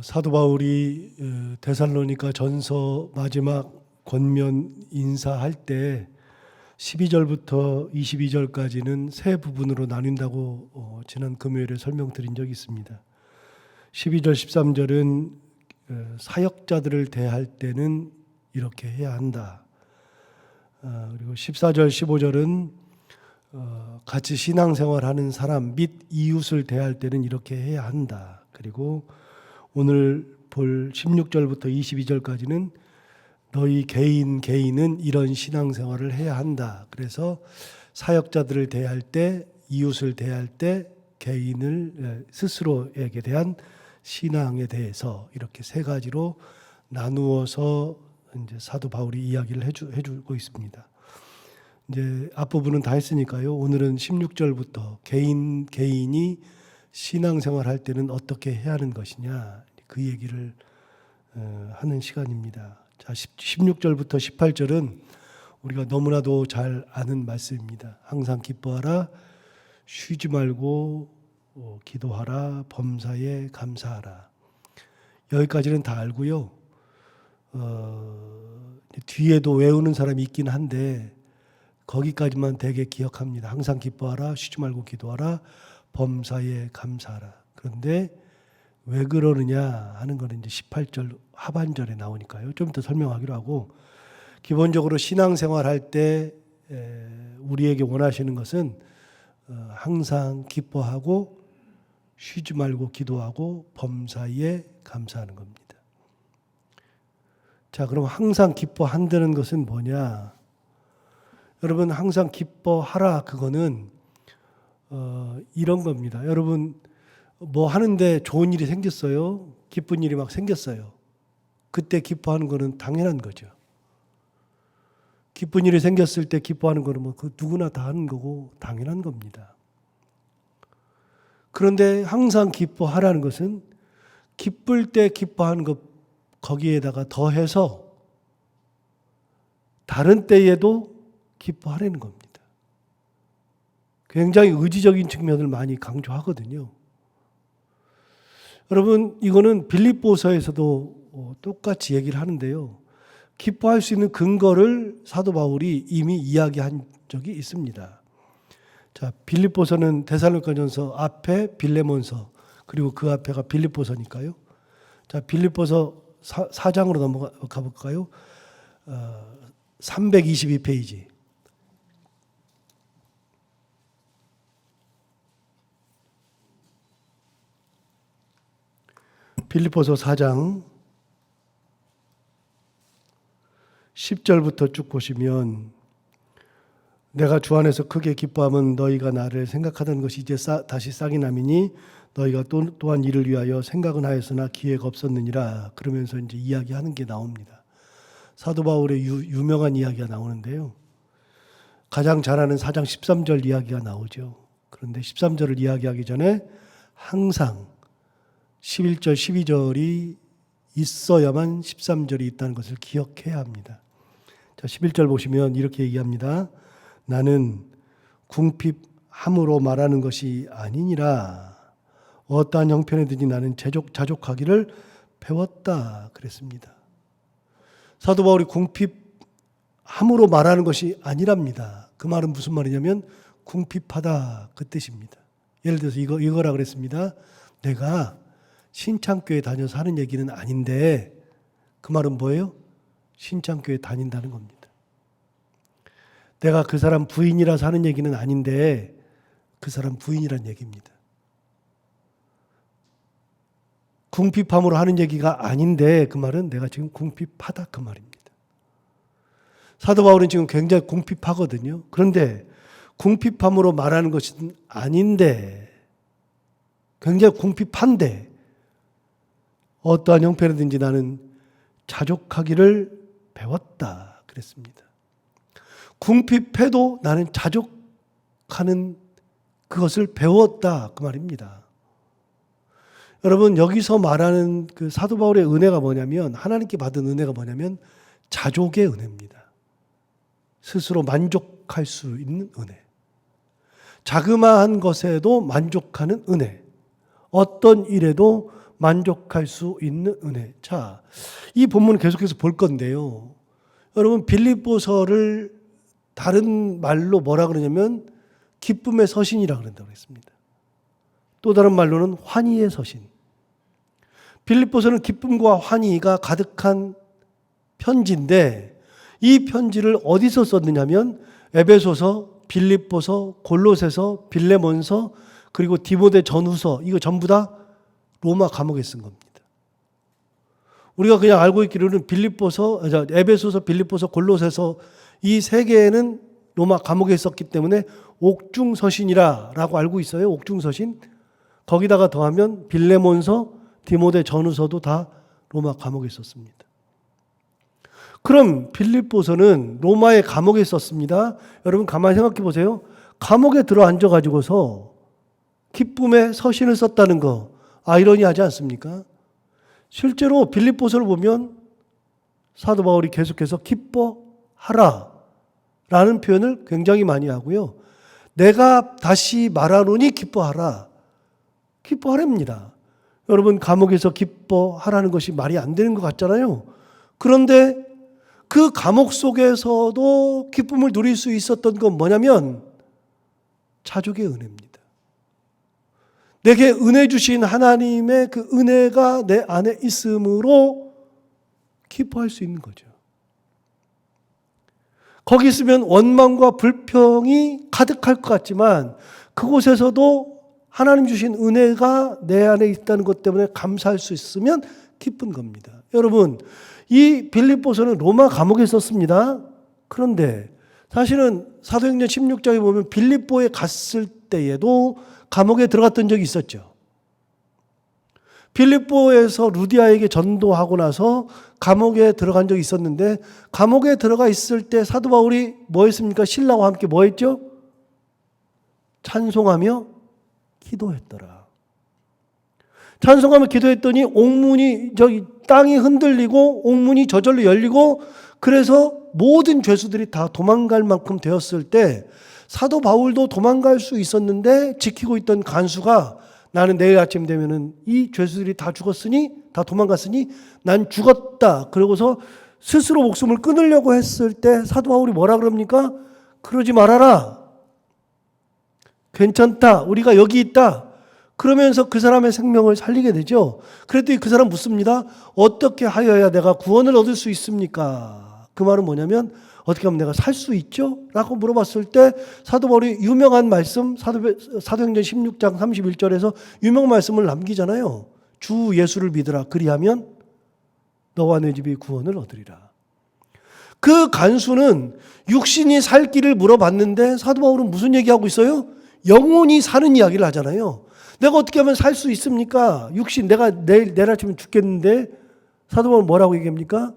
사도 바울이 데살로니가 전서 마지막 권면 인사할 때 12절부터 22절까지는 세 부분으로 나뉜다고 지난 금요일에 설명드린 적이 있습니다. 12절, 13절은 사역자들을 대할 때는 이렇게 해야 한다. 그리고 14절, 15절은 같이 신앙생활하는 사람 및 이웃을 대할 때는 이렇게 해야 한다. 그리고 오늘 볼 16절부터 22절까지는 너희 개인은 이런 신앙생활을 해야 한다. 그래서 사역자들을 대할 때, 이웃을 대할 때 개인을 스스로에게 대한 신앙에 대해서 이렇게 세 가지로 나누어서 이제 사도 바울이 이야기를 해주고 있습니다. 이제 앞부분은 다 했으니까요. 오늘은 16절부터 개인이 신앙생활 할 때는 어떻게 해야 하는 것이냐 그 얘기를 하는 시간입니다. 자, 16절부터 18절은 우리가 너무나도 잘 아는 말씀입니다. 항상 기뻐하라, 쉬지 말고 기도하라, 범사에 감사하라. 여기까지는 다 알고요. 뒤에도 외우는 사람이 있긴 한데 거기까지만 되게 기억합니다. 항상 기뻐하라, 쉬지 말고 기도하라, 범사에 감사하라. 그런데 왜 그러느냐 하는 거는 이제 18절 하반절에 나오니까요. 좀 더 설명하기로 하고, 기본적으로 신앙생활 할 때 우리에게 원하시는 것은 항상 기뻐하고 쉬지 말고 기도하고 범사에 감사하는 겁니다. 자, 그럼 항상 기뻐한다는 것은 뭐냐? 여러분, 항상 기뻐하라 그거는 이런 겁니다. 여러분 뭐 하는데 좋은 일이 생겼어요. 기쁜 일이 막 생겼어요. 그때 기뻐하는 거는 당연한 거죠. 기쁜 일이 생겼을 때 기뻐하는 거는 뭐 그 누구나 다 하는 거고 당연한 겁니다. 그런데 항상 기뻐하라는 것은 기쁠 때 기뻐하는 것 거기에다가 더해서 다른 때에도 기뻐하라는 겁니다. 굉장히 의지적인 측면을 많이 강조하거든요. 여러분, 이거는 빌립보서에서도 똑같이 얘기를 하는데요. 기뻐할 수 있는 근거를 사도 바울이 이미 이야기한 적이 있습니다. 자, 빌립보서는 데살로니가전서 앞에 빌레몬서, 그리고 그 앞에가 빌립보서니까요. 자, 빌립보서 4장으로 넘어가 볼까요? 322페이지. 빌립보서 4장 10절부터 쭉 보시면, 내가 주 안에서 크게 기뻐함은 너희가 나를 생각하던 것이 이제 다시 싹이 나미니 너희가 또한 이를 위하여 생각은 하였으나 기회가 없었느니라. 그러면서 이제 이야기하는 게 나옵니다. 사도 바울의 유명한 이야기가 나오는데요. 가장 잘 아는 4장 13절 이야기가 나오죠. 그런데 13절을 이야기하기 전에 항상 11절, 12절이 있어야만 13절이 있다는 것을 기억해야 합니다. 자, 11절 보시면 이렇게 얘기합니다. 나는 궁핍함으로 말하는 것이 아니니라. 어떠한 형편이든지 나는 자족하기를 배웠다. 그랬습니다. 사도 바울이 궁핍함으로 말하는 것이 아니랍니다. 그 말은 무슨 말이냐면 궁핍하다 그 뜻입니다. 예를 들어서 이거라 그랬습니다. 내가 신창교회 다녀서 하는 얘기는 아닌데, 그 말은 뭐예요? 신창교회 다닌다는 겁니다. 내가 그 사람 부인이라서 하는 얘기는 아닌데 그 사람 부인이란 얘기입니다. 궁핍함으로 하는 얘기가 아닌데 그 말은 내가 지금 궁핍하다 그 말입니다. 사도 바울은 지금 굉장히 궁핍하거든요. 그런데 궁핍함으로 말하는 것은 아닌데, 굉장히 궁핍한데 어떠한 형편이든지 나는 자족하기를 배웠다 그랬습니다. 궁핍해도 나는 자족하는 그것을 배웠다 그 말입니다. 여러분, 여기서 말하는 그 사도 바울의 은혜가 뭐냐면, 하나님께 받은 은혜가 뭐냐면 자족의 은혜입니다. 스스로 만족할 수 있는 은혜. 자그마한 것에도 만족하는 은혜. 어떤 일에도 만족할 수 있는 은혜. 자, 이 본문을 계속해서 볼 건데요. 여러분, 빌립보서를 다른 말로 뭐라 그러냐면 기쁨의 서신이라 그런다고 했습니다. 또 다른 말로는 환희의 서신. 빌립보서는 기쁨과 환희가 가득한 편지인데 이 편지를 어디서 썼느냐면 에베소서, 빌립보서, 골로새서, 빌레몬서, 그리고 디모데 전후서, 이거 전부 다 로마 감옥에 쓴 겁니다. 우리가 그냥 알고 있기로는 에베소서, 빌립보서, 골로새서 이 세 개는 로마 감옥에 있었기 때문에 옥중서신이라고 알고 있어요. 옥중서신. 거기다가 더하면 빌레몬서, 디모데 전후서도 다 로마 감옥에 있었습니다. 그럼 빌립보서는 로마의 감옥에 있었습니다. 여러분 가만히 생각해 보세요. 감옥에 들어앉아 가지고서 기쁨의 서신을 썼다는 거 아이러니하지 않습니까? 실제로 빌립보서를 보면 사도 바울이 계속해서 기뻐하라 라는 표현을 굉장히 많이 하고요. 내가 다시 말하노니 기뻐하라. 기뻐하랍니다. 여러분 감옥에서 기뻐하라는 것이 말이 안 되는 것 같잖아요. 그런데 그 감옥 속에서도 기쁨을 누릴 수 있었던 건 뭐냐면 자족의 은혜입니다. 내게 은혜 주신 하나님의 그 은혜가 내 안에 있음으로 기뻐할 수 있는 거죠. 거기 있으면 원망과 불평이 가득할 것 같지만 그곳에서도 하나님 주신 은혜가 내 안에 있다는 것 때문에 감사할 수 있으면 기쁜 겁니다. 여러분, 이 빌립보서는 로마 감옥에 있었습니다. 그런데 사실은 사도행전 16장에 보면 빌립보에 갔을 때에도 감옥에 들어갔던 적이 있었죠. 빌립보에서 루디아에게 전도하고 나서 감옥에 들어간 적이 있었는데 감옥에 들어가 있을 때 사도 바울이 뭐 했습니까? 신라와 함께 뭐 했죠? 찬송하며 기도했더라. 찬송하며 기도했더니 옥문이 땅이 흔들리고 옥문이 저절로 열리고 그래서 모든 죄수들이 다 도망갈 만큼 되었을 때 사도 바울도 도망갈 수 있었는데 지키고 있던 간수가 나는 내일 아침 되면은 이 죄수들이 다 죽었으니 다 도망갔으니 난 죽었다. 그러고서 스스로 목숨을 끊으려고 했을 때 사도 바울이 뭐라 그럽니까? 그러지 말아라. 괜찮다. 우리가 여기 있다. 그러면서 그 사람의 생명을 살리게 되죠. 그랬더니 그 사람 묻습니다. 어떻게 하여야 내가 구원을 얻을 수 있습니까? 그 말은 뭐냐면 어떻게 하면 내가 살 수 있죠? 라고 물어봤을 때 사도 바울이 유명한 말씀 사도행전 16장 31절에서 유명한 말씀을 남기잖아요. 주 예수를 믿으라. 그리하면 너와 내 집이 구원을 얻으리라. 그 간수는 육신이 살 길을 물어봤는데 사도 바울은 무슨 얘기하고 있어요? 영혼이 사는 이야기를 하잖아요. 내가 어떻게 하면 살 수 있습니까? 육신 내가 내일 아침에 죽겠는데 사도 바울은 뭐라고 얘기합니까?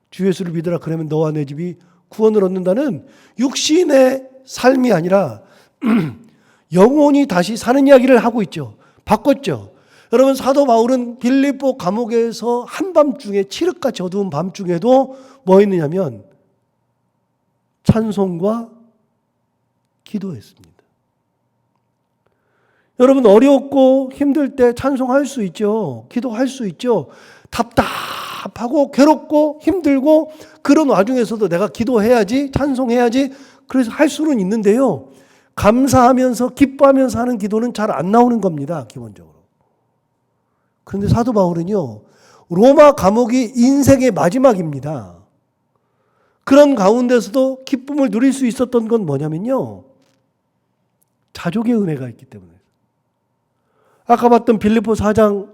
주 예수를 믿으라. 그러면 너와 내 집이 구원을 얻는다는 육신의 삶이 아니라 영혼이 다시 사는 이야기를 하고 있죠. 바꿨죠. 여러분 사도 바울은 빌립보 감옥에서 한밤중에 칠흑같이 어두운 밤중에도 뭐 했느냐면 찬송과 기도했습니다. 여러분 어렵고 힘들 때 찬송할 수 있죠. 기도할 수 있죠. 답답하고 괴롭고 힘들고 그런 와중에서도 내가 기도해야지 찬송해야지 그래서 할 수는 있는데요. 감사하면서 기뻐하면서 하는 기도는 잘 안 나오는 겁니다. 기본적으로. 그런데 사도 바울은요. 로마 감옥이 인생의 마지막입니다. 그런 가운데서도 기쁨을 누릴 수 있었던 건 뭐냐면요. 자족의 은혜가 있기 때문에. 아까 봤던 빌립보 4장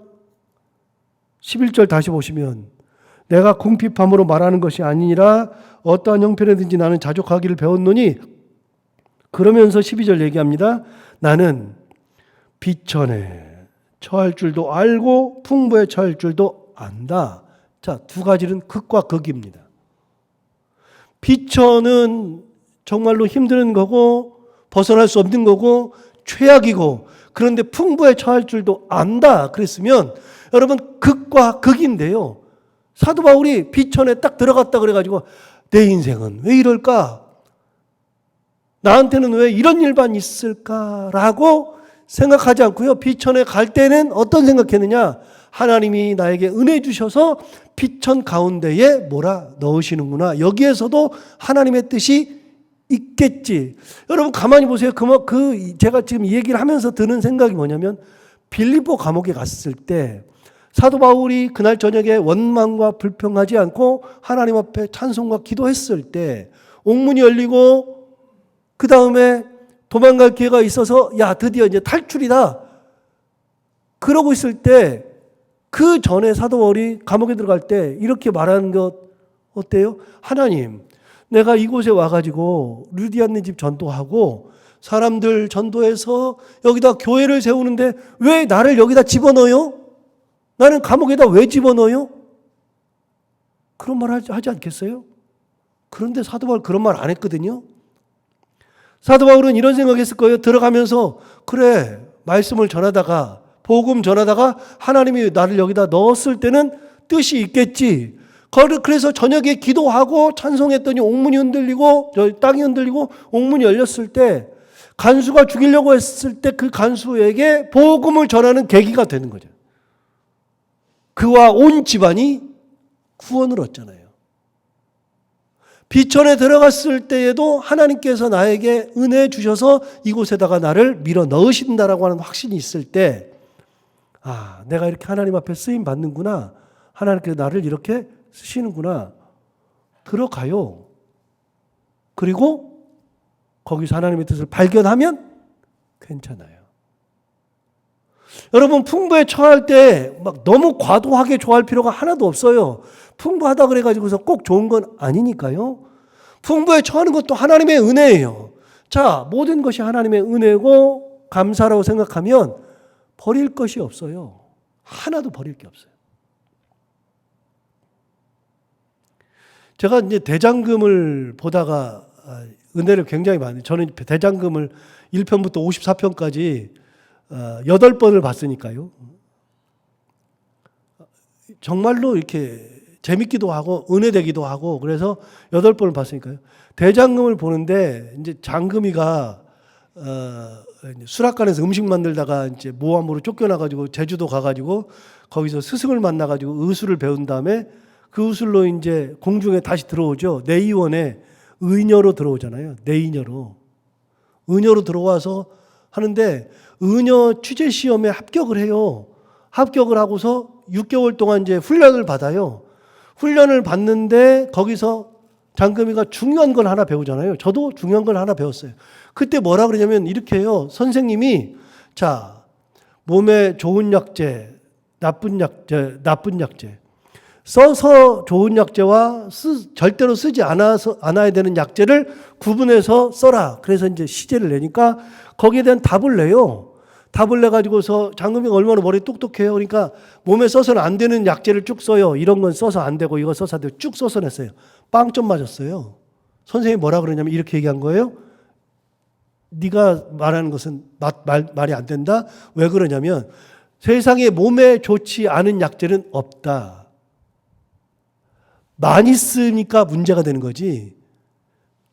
11절 다시 보시면 내가 궁핍함으로 말하는 것이 아니니라 어떠한 형편이든지 나는 자족하기를 배웠노니 그러면서 12절 얘기합니다. 나는 비천에 처할 줄도 알고 풍부에 처할 줄도 안다. 자, 두 가지는 극과 극입니다. 비천은 정말로 힘든 거고 벗어날 수 없는 거고 최악이고 그런데 풍부에 처할 줄도 안다. 그랬으면 여러분 극과 극인데요. 사도 바울이 비천에 딱 들어갔다 그래가지고 내 인생은 왜 이럴까? 나한테는 왜 이런 일만 있을까라고 생각하지 않고요. 비천에 갈 때는 어떤 생각했느냐? 하나님이 나에게 은혜 주셔서 비천 가운데에 몰아 넣으시는구나. 여기에서도 하나님의 뜻이 있겠지. 여러분 가만히 보세요. 제가 지금 이 얘기를 하면서 드는 생각이 뭐냐면, 빌립보 감옥에 갔을 때 사도 바울이 그날 저녁에 원망과 불평하지 않고 하나님 앞에 찬송과 기도했을 때 옥문이 열리고 그 다음에 도망갈 기회가 있어서 야 드디어 이제 탈출이다. 그러고 있을 때 그 전에 사도 바울이 감옥에 들어갈 때 이렇게 말하는 것 어때요? 하나님, 내가 이곳에 와가지고 루디안네 집 전도하고 사람들 전도해서 여기다 교회를 세우는데 왜 나를 여기다 집어넣어요? 나는 감옥에다 왜 집어넣어요? 그런 말 하지 않겠어요? 그런데 사도 바울 그런 말 안 했거든요. 사도 바울은 이런 생각했을 거예요. 들어가면서 그래 말씀을 전하다가 복음 전하다가 하나님이 나를 여기다 넣었을 때는 뜻이 있겠지. 그래서 저녁에 기도하고 찬송했더니 옥문이 흔들리고 땅이 흔들리고 옥문이 열렸을 때 간수가 죽이려고 했을 때 그 간수에게 복음을 전하는 계기가 되는 거죠. 그와 온 집안이 구원을 얻잖아요. 비천에 들어갔을 때에도 하나님께서 나에게 은혜 주셔서 이곳에다가 나를 밀어 넣으신다라고 하는 확신이 있을 때, 아, 내가 이렇게 하나님 앞에 쓰임 받는구나. 하나님께서 나를 이렇게 쓰시는구나. 들어가요. 그리고 거기서 하나님의 뜻을 발견하면 괜찮아요. 여러분 풍부에 처할 때 막 너무 과도하게 좋아할 필요가 하나도 없어요. 풍부하다 그래가지고서 꼭 좋은 건 아니니까요. 풍부에 처하는 것도 하나님의 은혜예요. 자, 모든 것이 하나님의 은혜고 감사라고 생각하면 버릴 것이 없어요. 하나도 버릴 게 없어요. 제가 이제 대장금을 보다가 은혜를 굉장히 많이, 저는 대장금을 1편부터 54편까지 8번을 봤으니까요. 정말로 이렇게 재밌기도 하고 은혜되기도 하고 그래서 8번을 봤으니까요. 대장금을 보는데 이제 장금이가 수락관에서 음식 만들다가 이제 모함으로 쫓겨나가지고 제주도 가가지고 거기서 스승을 만나가지고 의술을 배운 다음에 그 의술로 이제 공중에 다시 들어오죠. 내의원에 의녀로 들어오잖아요. 내의녀로. 의녀로 들어와서 하는데 의녀 취재 시험에 합격을 해요. 합격을 하고서 6개월 동안 이제 훈련을 받아요. 훈련을 받는데 거기서 장금이가 중요한 걸 하나 배우잖아요. 저도 중요한 걸 하나 배웠어요. 그때 뭐라 그러냐면 이렇게 해요. 선생님이 자, 몸에 좋은 약재, 나쁜 약재. 써서 좋은 약재와 절대로 쓰지 않아야 되는 약재를 구분해서 써라. 그래서 이제 시제를 내니까 거기에 대한 답을 내요. 답을 내가지고서 장금이가 얼마나 머리 똑똑해요. 그러니까 몸에 써서는 안 되는 약재를 쭉 써요. 이런 건 써서 안 되고 이거 써서 안 되고 쭉 써서 냈어요. 빵점 맞았어요. 선생님이 뭐라 그러냐면 이렇게 얘기한 거예요. 네가 말하는 것은 말이 안 된다. 왜 그러냐면 세상에 몸에 좋지 않은 약재는 없다. 많이 쓰니까 문제가 되는 거지.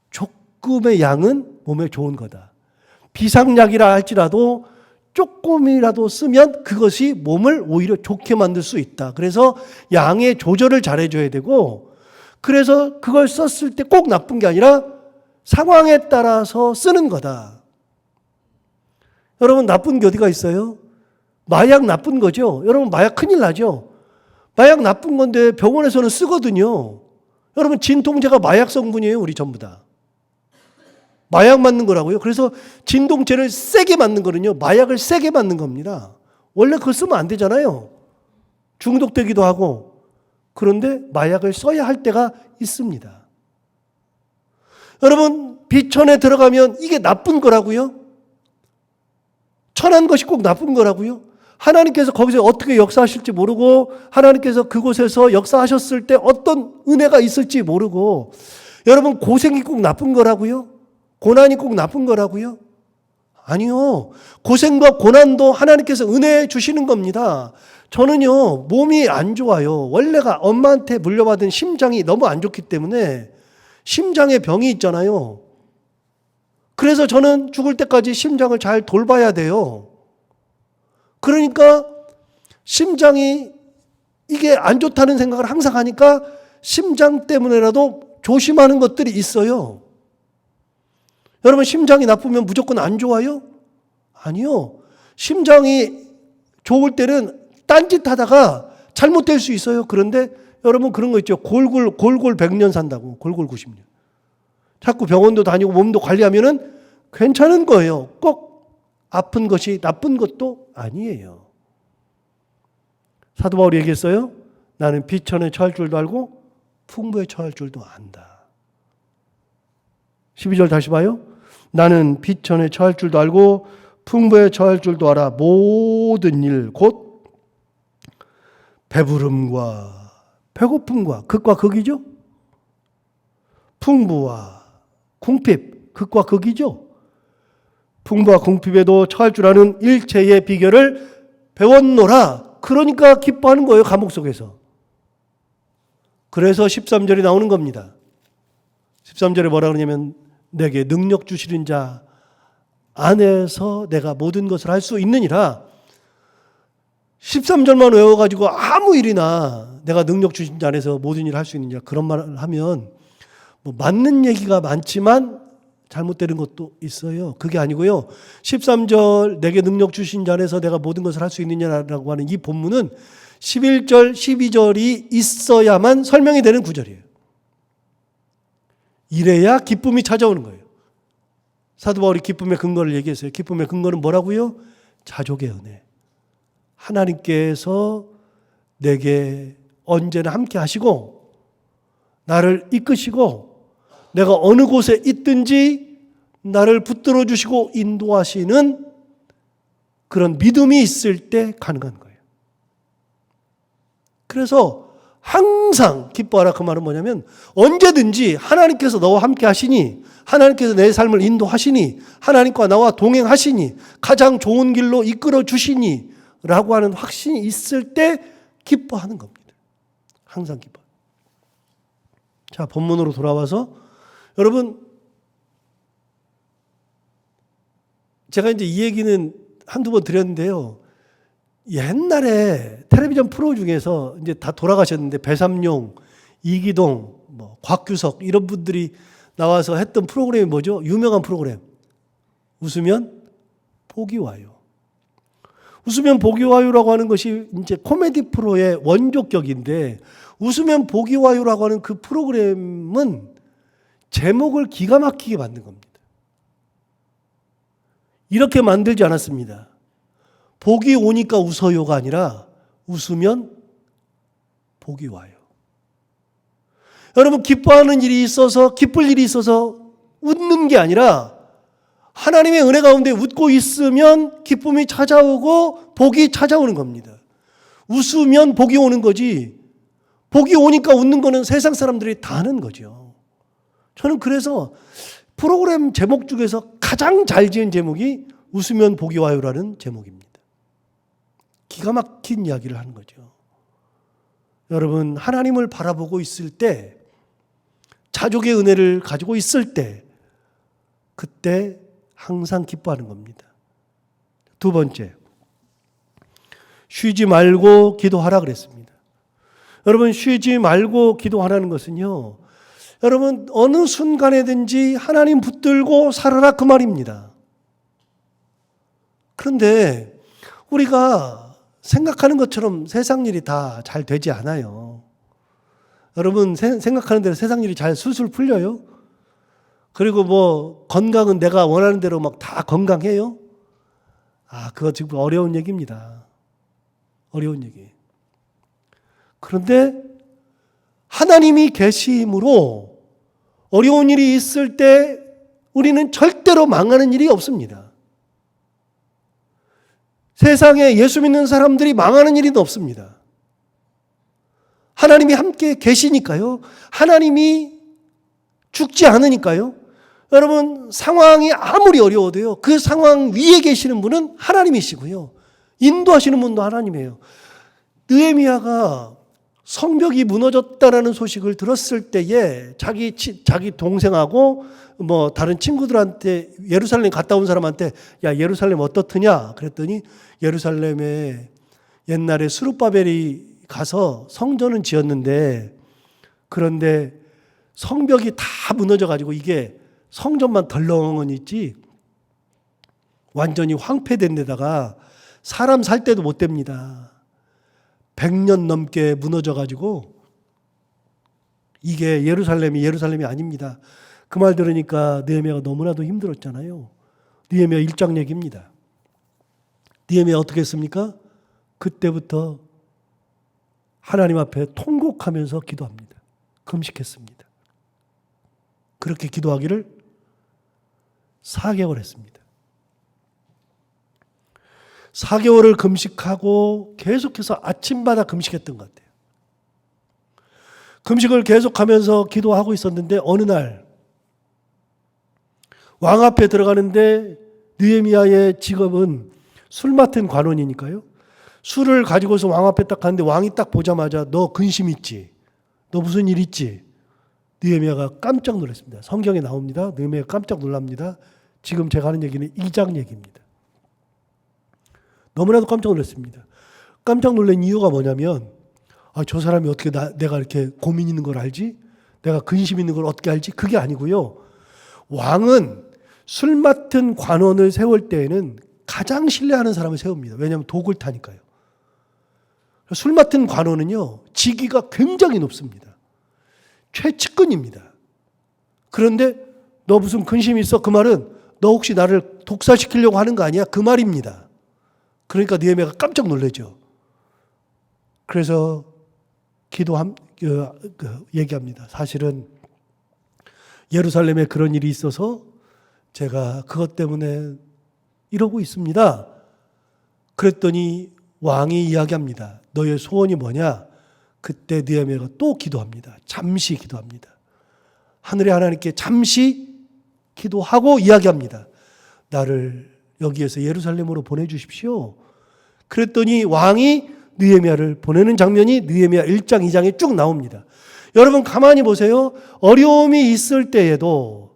조금의 양은 몸에 좋은 거다. 비상약이라 할지라도 조금이라도 쓰면 그것이 몸을 오히려 좋게 만들 수 있다. 그래서 양의 조절을 잘해줘야 되고, 그래서 그걸 썼을 때 꼭 나쁜 게 아니라 상황에 따라서 쓰는 거다. 여러분 나쁜 게 어디가 있어요? 마약 나쁜 거죠. 여러분 마약 큰일 나죠. 마약 나쁜 건데 병원에서는 쓰거든요. 여러분 진통제가 마약 성분이에요. 우리 전부 다. 마약 맞는 거라고요. 그래서 진통제를 세게 맞는 거는요. 마약을 세게 맞는 겁니다. 원래 그거 쓰면 안 되잖아요. 중독되기도 하고. 그런데 마약을 써야 할 때가 있습니다. 여러분 비천에 들어가면 이게 나쁜 거라고요? 천한 것이 꼭 나쁜 거라고요? 하나님께서 거기서 어떻게 역사하실지 모르고 하나님께서 그곳에서 역사하셨을 때 어떤 은혜가 있을지 모르고 여러분 고생이 꼭 나쁜 거라고요? 고난이 꼭 나쁜 거라고요? 아니요. 고생과 고난도 하나님께서 은혜 주시는 겁니다. 저는요 몸이 안 좋아요. 원래가 엄마한테 물려받은 심장이 너무 안 좋기 때문에 심장에 병이 있잖아요. 그래서 저는 죽을 때까지 심장을 잘 돌봐야 돼요. 그러니까 심장이 이게 안 좋다는 생각을 항상 하니까 심장 때문에라도 조심하는 것들이 있어요. 여러분, 심장이 나쁘면 무조건 안 좋아요? 아니요. 심장이 좋을 때는 딴짓하다가 잘못될 수 있어요. 그런데 여러분, 그런 거 있죠. 골골 100년 산다고. 골골 90년. 자꾸 병원도 다니고 몸도 관리하면은 괜찮은 거예요. 꼭 아픈 것이 나쁜 것도 아니에요. 사도 바울이 얘기했어요. 나는 비천에 처할 줄도 알고 풍부에 처할 줄도 안다. 12절 다시 봐요. 나는 비천에 처할 줄도 알고 풍부에 처할 줄도 알아. 모든 일 곧 배부름과 배고픔과 극과 극이죠. 풍부와 궁핍, 극과 극이죠. 풍부와 궁핍에도 처할 줄 아는 일체의 비결을 배웠노라. 그러니까 기뻐하는 거예요. 감옥 속에서. 그래서 13절이 나오는 겁니다. 13절에 뭐라 그러냐면 내게 능력 주시는 자 안에서 내가 모든 것을 할 수 있느니라. 13절만 외워가지고 아무 일이나 내가 능력 주신 자 안에서 모든 일을 할 수 있느냐 그런 말을 하면 뭐 맞는 얘기가 많지만 잘못되는 것도 있어요. 그게 아니고요. 13절 내게 능력 주신 자 안에서 내가 모든 것을 할 수 있느냐라고 하는 이 본문은 11절, 12절이 있어야만 설명이 되는 구절이에요. 이래야 기쁨이 찾아오는 거예요. 사도 바울이 기쁨의 근거를 얘기했어요. 기쁨의 근거는 뭐라고요? 자족의 은혜. 하나님께서 내게 언제나 함께 하시고 나를 이끄시고 내가 어느 곳에 있든지 나를 붙들어 주시고 인도하시는 그런 믿음이 있을 때 가능한 거예요. 그래서 항상 기뻐하라 그 말은 뭐냐면 언제든지 하나님께서 너와 함께 하시니 하나님께서 내 삶을 인도하시니 하나님과 나와 동행하시니 가장 좋은 길로 이끌어 주시니 라고 하는 확신이 있을 때 기뻐하는 겁니다. 항상 기뻐. 자, 본문으로 돌아와서 여러분, 제가 이제 이 얘기는 한두 번 드렸는데요. 옛날에 텔레비전 프로 중에서 이제 다 돌아가셨는데 배삼룡, 이기동, 뭐 곽규석 이런 분들이 나와서 했던 프로그램이 뭐죠? 유명한 프로그램. 웃으면 복이 와요. 웃으면 복이 와요라고 하는 것이 이제 코미디 프로의 원조격인데 웃으면 복이 와요라고 하는 그 프로그램은 제목을 기가 막히게 만든 겁니다. 이렇게 만들지 않았습니다. 복이 오니까 웃어요가 아니라 웃으면 복이 와요. 여러분, 기뻐하는 일이 있어서 기쁠 일이 있어서 웃는 게 아니라 하나님의 은혜 가운데 웃고 있으면 기쁨이 찾아오고 복이 찾아오는 겁니다. 웃으면 복이 오는 거지 복이 오니까 웃는 거는 세상 사람들이 다 하는 거죠. 저는 그래서 프로그램 제목 중에서 가장 잘 지은 제목이 웃으면 복이 와요라는 제목입니다. 기가 막힌 이야기를 하는 거죠. 여러분, 하나님을 바라보고 있을 때 자족의 은혜를 가지고 있을 때 그때 항상 기뻐하는 겁니다. 두 번째, 쉬지 말고 기도하라 그랬습니다. 여러분, 쉬지 말고 기도하라는 것은요, 여러분 어느 순간에든지 하나님 붙들고 살아라 그 말입니다. 그런데 우리가 생각하는 것처럼 세상 일이 다 잘 되지 않아요. 여러분, 생각하는 대로 세상 일이 잘 술술 풀려요? 그리고 뭐 건강은 내가 원하는 대로 막 다 건강해요? 그거 지금 어려운 얘기입니다. 어려운 얘기. 그런데 하나님이 계심으로 어려운 일이 있을 때 우리는 절대로 망하는 일이 없습니다. 세상에 예수 믿는 사람들이 망하는 일이 없습니다. 하나님이 함께 계시니까요. 하나님이 죽지 않으니까요. 여러분, 상황이 아무리 어려워도요, 그 상황 위에 계시는 분은 하나님이시고요. 인도하시는 분도 하나님이에요. 느헤미야가 성벽이 무너졌다라는 소식을 들었을 때에 자기 동생하고 뭐 다른 친구들한테 예루살렘 갔다 온 사람한테 야, 예루살렘 어떻더냐 그랬더니 예루살렘에 옛날에 스룹바벨이 가서 성전은 지었는데, 그런데 성벽이 다 무너져가지고 이게 성전만 덜렁은 있지 완전히 황폐된 데다가 사람 살 때도 못 됩니다. 100년 넘게 무너져가지고 이게 예루살렘이 아닙니다. 그 말 들으니까 느헤미야가 너무나도 힘들었잖아요. 느헤미야 1장 얘기입니다. 느헤미야 어떻게 했습니까? 그때부터 하나님 앞에 통곡하면서 기도합니다. 금식했습니다. 그렇게 기도하기를 4개월 했습니다. 4개월을 금식하고 계속해서 아침마다 금식했던 것 같아요. 금식을 계속하면서 기도하고 있었는데 어느 날 왕 앞에 들어가는데 느헤미야의 직업은 술 맡은 관원이니까요. 술을 가지고서 왕 앞에 딱 가는데 왕이 딱 보자마자 너 근심 있지? 너 무슨 일 있지? 느헤미야가 깜짝 놀랐습니다. 성경에 나옵니다. 느헤미야가 깜짝 놀랍니다. 지금 제가 하는 얘기는 2장 얘기입니다. 너무나도 깜짝 놀랐습니다. 깜짝 놀란 이유가 뭐냐면 저 사람이 어떻게 내가 이렇게 고민 있는 걸 알지? 내가 근심 있는 걸 어떻게 알지? 그게 아니고요. 왕은 술 맡은 관원을 세울 때에는 가장 신뢰하는 사람을 세웁니다. 왜냐하면 독을 타니까요. 술 맡은 관원은요, 직위가 굉장히 높습니다. 최측근입니다. 그런데 너 무슨 근심이 있어? 그 말은 너 혹시 나를 독살시키려고 하는 거 아니야? 그 말입니다. 그러니까 느헤미야가 깜짝 놀라죠. 그래서 얘기합니다. 사실은 예루살렘에 그런 일이 있어서 제가 그것 때문에 이러고 있습니다. 그랬더니 왕이 이야기합니다. 너의 소원이 뭐냐? 그때 느헤미야가 또 기도합니다. 잠시 기도합니다. 하늘의 하나님께 잠시 기도하고 이야기합니다. 나를 여기에서 예루살렘으로 보내주십시오. 그랬더니 왕이 느헤미야를 보내는 장면이 느헤미야 1장 2장에 쭉 나옵니다. 여러분 가만히 보세요. 어려움이 있을 때에도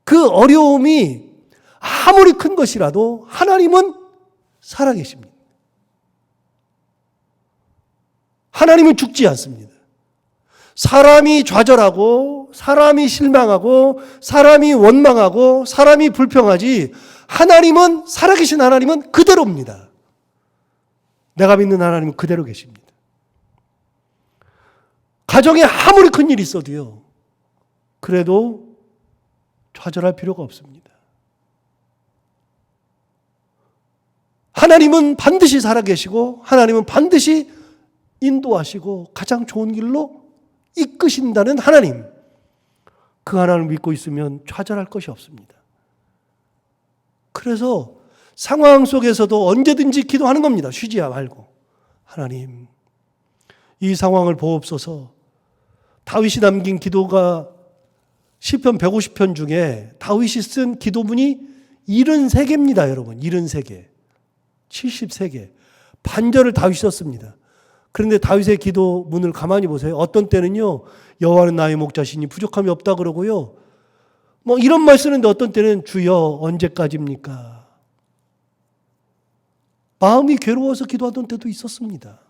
그 어려움이 아무리 큰 것이라도 하나님은 살아계십니다. 하나님은 죽지 않습니다. 사람이 좌절하고 사람이 실망하고 사람이 원망하고 사람이 불평하지 하나님은 살아계신 하나님은 그대로입니다. 내가 믿는 하나님은 그대로 계십니다. 가정에 아무리 큰 일이 있어도요. 그래도 좌절할 필요가 없습니다. 하나님은 반드시 살아계시고 하나님은 반드시 인도하시고 가장 좋은 길로 이끄신다는 하나님. 그 하나님을 믿고 있으면 좌절할 것이 없습니다. 그래서 상황 속에서도 언제든지 기도하는 겁니다. 쉬지 말고. 하나님, 이 상황을 보옵소서. 다윗이 남긴 기도가 시편 150편 중에 다윗이 쓴 기도문이 73개입니다, 여러분. 73개. 73개. 반절을 다윗이 썼습니다. 그런데 다윗의 기도문을 가만히 보세요. 어떤 때는요, 여호와는 나의 목자시니 부족함이 없다 그러고요. 이런 말 쓰는데 어떤 때는 주여 언제까지입니까? 마음이 괴로워서 기도하던 때도 있었습니다.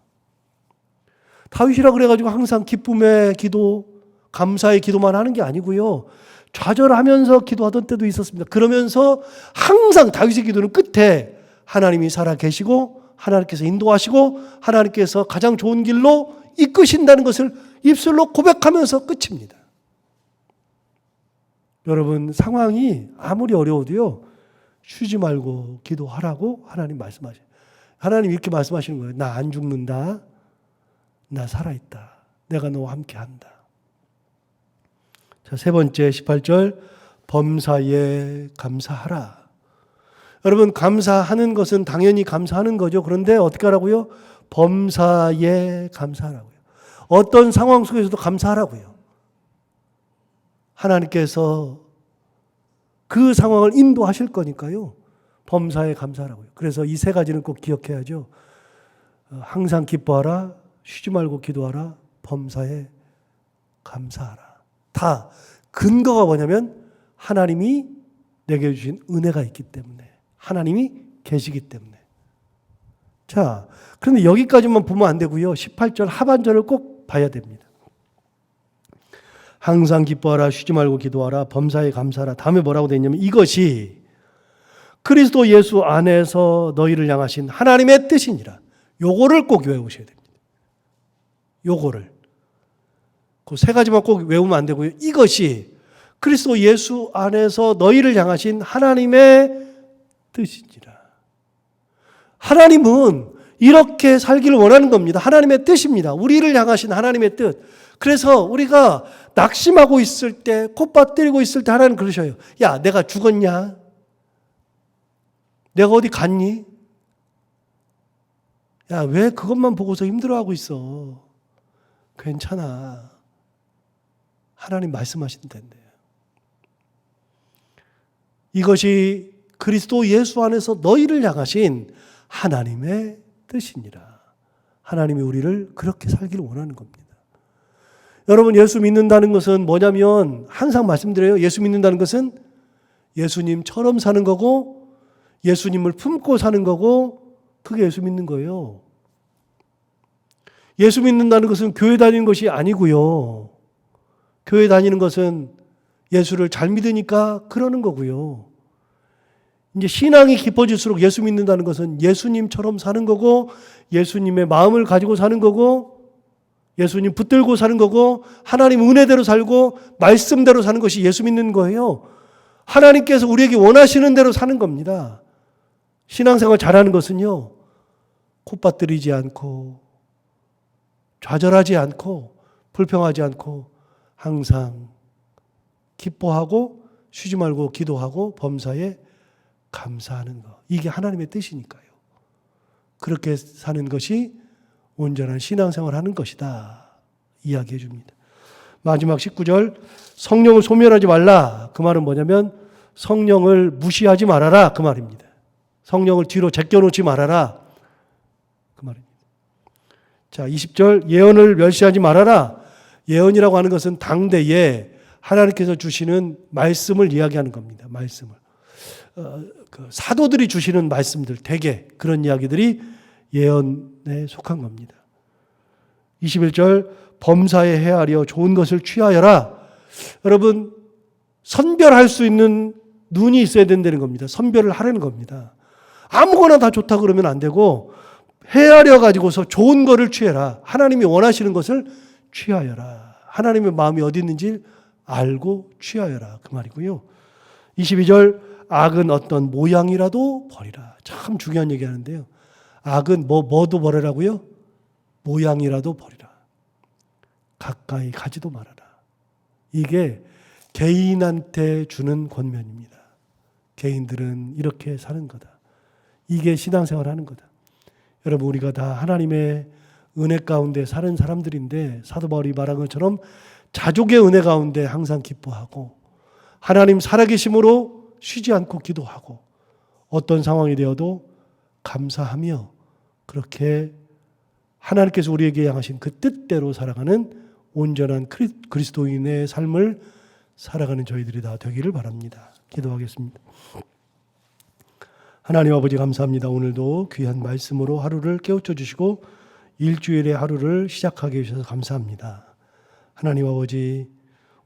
다윗이라 그래가지고 항상 기쁨의 기도, 감사의 기도만 하는 게 아니고요. 좌절하면서 기도하던 때도 있었습니다. 그러면서 항상 다윗의 기도는 끝에 하나님이 살아계시고 하나님께서 인도하시고 하나님께서 가장 좋은 길로 이끄신다는 것을 입술로 고백하면서 끝입니다. 여러분 상황이 아무리 어려워도요. 쉬지 말고 기도하라고 하나님 말씀하셔요. 하나님 이렇게 말씀하시는 거예요. 나 안 죽는다. 나 살아있다. 내가 너와 함께한다. 자, 세 번째 18절 범사에 감사하라. 여러분 감사하는 것은 당연히 감사하는 거죠. 그런데 어떻게 하라고요? 범사에 감사하라고요. 어떤 상황 속에서도 감사하라고요. 하나님께서 그 상황을 인도하실 거니까요. 범사에 감사하라고요. 그래서 이 세 가지는 꼭 기억해야죠. 항상 기뻐하라, 쉬지 말고 기도하라, 범사에 감사하라. 다 근거가 뭐냐면 하나님이 내게 주신 은혜가 있기 때문에, 하나님이 계시기 때문에. 자, 그런데 여기까지만 보면 안 되고요. 18절 하반절을 꼭 봐야 됩니다. 항상 기뻐하라, 쉬지 말고 기도하라, 범사에 감사하라. 다음에 뭐라고 되어 있냐면 이것이 그리스도 예수 안에서 너희를 향하신 하나님의 뜻이니라. 요거를 꼭 외우셔야 됩니다. 요거를. 그 세 가지만 꼭 외우면 안 되고요. 이것이 그리스도 예수 안에서 너희를 향하신 하나님의 뜻이니라. 하나님은 이렇게 살기를 원하는 겁니다. 하나님의 뜻입니다. 우리를 향하신 하나님의 뜻. 그래서 우리가 낙심하고 있을 때, 콧받들이고 있을 때 하나님 그러셔요. 야, 내가 죽었냐? 내가 어디 갔니? 야, 왜 그것만 보고서 힘들어하고 있어? 괜찮아. 하나님 말씀하신다는데. 이것이 그리스도 예수 안에서 너희를 향하신 하나님의 뜻이니라. 하나님이 우리를 그렇게 살기를 원하는 겁니다. 여러분, 예수 믿는다는 것은 뭐냐면 항상 말씀드려요. 예수 믿는다는 것은 예수님처럼 사는 거고 예수님을 품고 사는 거고 그게 예수 믿는 거예요. 예수 믿는다는 것은 교회 다니는 것이 아니고요. 교회 다니는 것은 예수를 잘 믿으니까 그러는 거고요. 이제 신앙이 깊어질수록 예수 믿는다는 것은 예수님처럼 사는 거고 예수님의 마음을 가지고 사는 거고 예수님 붙들고 사는 거고 하나님 은혜대로 살고 말씀대로 사는 것이 예수 믿는 거예요. 하나님께서 우리에게 원하시는 대로 사는 겁니다. 신앙생활 잘하는 것은요. 콧받들이지 않고 좌절하지 않고 불평하지 않고 항상 기뻐하고 쉬지 말고 기도하고 범사에 감사하는 것. 이게 하나님의 뜻이니까요. 그렇게 사는 것이 온전한 신앙생활을 하는 것이다. 이야기해 줍니다. 마지막 19절 성령을 소멸하지 말라. 그 말은 뭐냐면 성령을 무시하지 말아라. 그 말입니다. 성령을 뒤로 제껴놓지 말아라. 그 말입니다. 자, 20절 예언을 멸시하지 말아라. 예언이라고 하는 것은 당대에 하나님께서 주시는 말씀을 이야기하는 겁니다. 말씀을. 그 사도들이 주시는 말씀들, 대개 그런 이야기들이 예언에 속한 겁니다. 21절 범사에 헤아려 좋은 것을 취하여라. 여러분, 선별할 수 있는 눈이 있어야 된다는 겁니다. 선별을 하라는 겁니다. 아무거나 다 좋다 그러면 안 되고 헤아려 가지고서 좋은 거를 취해라. 하나님이 원하시는 것을 취하여라. 하나님의 마음이 어디 있는지 알고 취하여라. 그 말이고요. 22절 악은 어떤 모양이라도 버리라. 참 중요한 얘기 하는데요. 악은 뭐도 버리라고요? 모양이라도 버리라. 가까이 가지도 말아라. 이게 개인한테 주는 권면입니다. 개인들은 이렇게 사는 거다. 이게 신앙생활 하는 거다. 여러분, 우리가 다 하나님의 은혜 가운데 사는 사람들인데 사도 바울이 말한 것처럼 자족의 은혜 가운데 항상 기뻐하고 하나님 살아계심으로 쉬지 않고 기도하고 어떤 상황이 되어도 감사하며 그렇게 하나님께서 우리에게 향하신 그 뜻대로 살아가는 온전한 그리스도인의 삶을 살아가는 저희들이 다 되기를 바랍니다. 기도하겠습니다. 하나님 아버지 감사합니다. 오늘도 귀한 말씀으로 하루를 깨우쳐 주시고 일주일의 하루를 시작하게 해주셔서 감사합니다. 하나님 아버지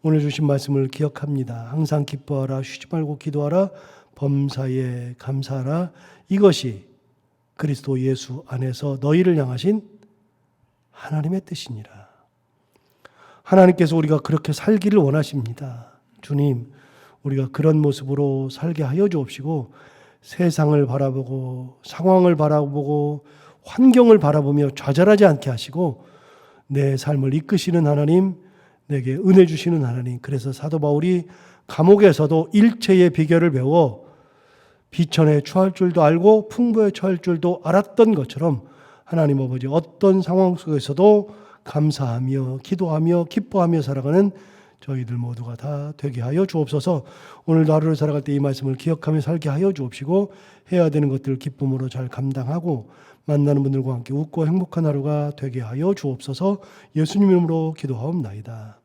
오늘 주신 말씀을 기억합니다. 항상 기뻐하라, 쉬지 말고 기도하라, 범사에 감사하라. 이것이 그리스도 예수 안에서 너희를 향하신 하나님의 뜻이니라. 하나님께서 우리가 그렇게 살기를 원하십니다. 주님, 우리가 그런 모습으로 살게 하여 주옵시고 세상을 바라보고 상황을 바라보고 환경을 바라보며 좌절하지 않게 하시고 내 삶을 이끄시는 하나님, 내게 은혜 주시는 하나님. 그래서 사도 바울이 감옥에서도 일체의 비결을 배워 비천에 처할 줄도 알고 풍부에 처할 줄도 알았던 것처럼 하나님 아버지 어떤 상황 속에서도 감사하며 기도하며 기뻐하며 살아가는 저희들 모두가 다 되게 하여 주옵소서. 오늘도 하루를 살아갈 때 이 말씀을 기억하며 살게 하여 주옵시고 해야 되는 것들을 기쁨으로 잘 감당하고 만나는 분들과 함께 웃고 행복한 하루가 되게 하여 주옵소서. 예수님 이름으로 기도하옵나이다.